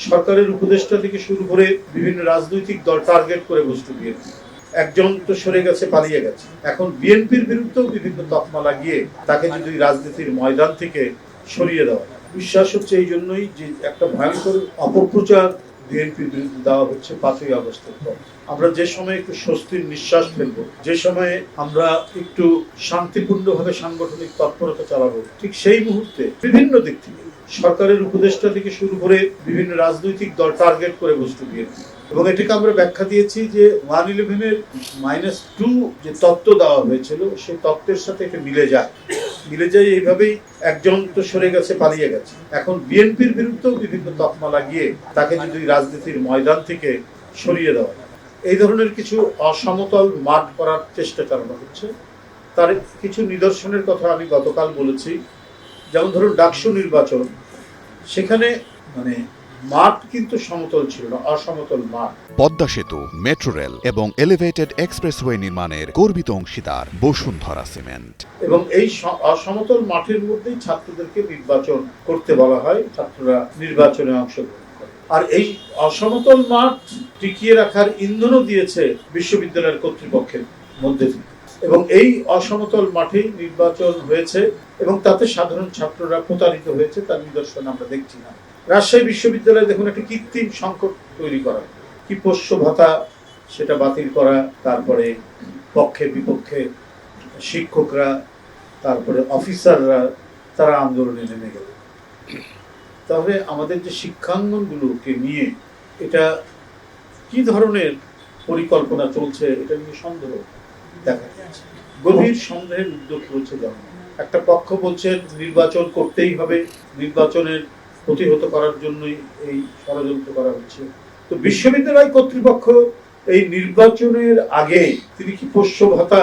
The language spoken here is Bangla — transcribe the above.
সরকারের উপদেষ্টা থেকে শুরু করে বিভিন্ন রাজনৈতিক দল টার্গেট করে বসছে বিএনপি। একজন তো সরে গেছে, পালিয়ে গেছে, এখন বিএনপির বিরুদ্ধেও বিভিন্ন তকমা লাগিয়ে তাকে যদি রাজনীতির ময়দান থেকে সরিয়ে দেওয়া হয়। বিশ্বাস হচ্ছে এই জন্যই যে একটা ভয়ঙ্কর অপপ্রচার বিএনপির বিরুদ্ধে দেওয়া হচ্ছে 5ই আগস্টের পর। আমরা যে সময় একটু স্বস্তির নিঃশ্বাস ফেলবো, যে সময়ে আমরা একটু শান্তিপূর্ণভাবে সাংগঠনিক তৎপরতা চালাবো, ঠিক সেই মুহূর্তে বিভিন্ন দিক থেকে সরকারের উপদেষ্টা থেকে শুরু করে বিভিন্ন রাজনৈতিক দল টার্গেট করে বসছে বিএনপি। এবং এটাকে আমরা ব্যাখ্যা দিয়েছি যে 111-এর -2 যে তত্ত্ব দেওয়া হয়েছিল সেই তত্ত্বের সাথে এটা মিলে যায় এইভাবেই। একজন তো সরে গেছে, পালিয়ে গেছে, এখন বিএনপির বিরুদ্ধেও বিভিন্ন তকমা লাগিয়ে তাকে যদি রাজনীতির ময়দান থেকে সরিয়ে দেওয়া হয়। এই ধরনের কিছু অসমতল মাঠ করার চেষ্টা চালানো হচ্ছে। তার কিছু নিদর্শনের কথা আমি গতকাল বলেছি। যেমন ধরুন ডাকসু নির্বাচন, সেখানে মাঠ কিন্তু সমতল ছিল না, অসমতল মাঠ। পদ্মা সেতু, মেট্রো রেল এবং এলিভেটেড এক্সপ্রেসওয়ে নির্মাণের গর্বিত অংশীদার বসুন্ধরা সিমেন্ট। এবং এই অসমতল মাঠের মধ্যেই ছাত্রদেরকে নির্বাচন করতে বলা হয়, ছাত্ররা নির্বাচনে অংশগ্রহণ করে। আর এই অসমতল মাঠ টিকিয়ে রাখার ইন্ধনও দিয়েছে বিশ্ববিদ্যালয়ের কর্তৃপক্ষের মধ্যে থেকে। এবং এই অসমতল মাঠেই নির্বাচন হয়েছে এবং তাতে সাধারণ ছাত্ররা প্রতারিত হয়েছে, তার নিদর্শন আমরা দেখছি না। রাজশাহী বিশ্ববিদ্যালয়ে দেখুন একটা কৃত্রিম সংকট তৈরি করা, কি পোষ্য ভাতা সেটা বাতিল করা, তারপরে পক্ষে বিপক্ষে শিক্ষকরা, তারপরে অফিসাররা, তারা আন্দোলনে নেমে গেল। তবে আমাদের যে শিক্ষাঙ্গনগুলোকে নিয়ে এটা কি ধরনের পরিকল্পনা চলছে, এটা নিয়ে সন্দেহ দেখা যাচ্ছে। গভীর সন্দেহের উদ্যোগ রয়েছে। যেমন একটা পক্ষ বলছে নির্বাচন করতেই হবে, নির্বাচনের প্রতিহত করার জন্যই এই ষড়যন্ত্র করা হচ্ছে। তো বিশ্ববিদ্যালয় কর্তৃপক্ষ এই নির্বাচনের আগে তিনি কি পোষ্য ভাতা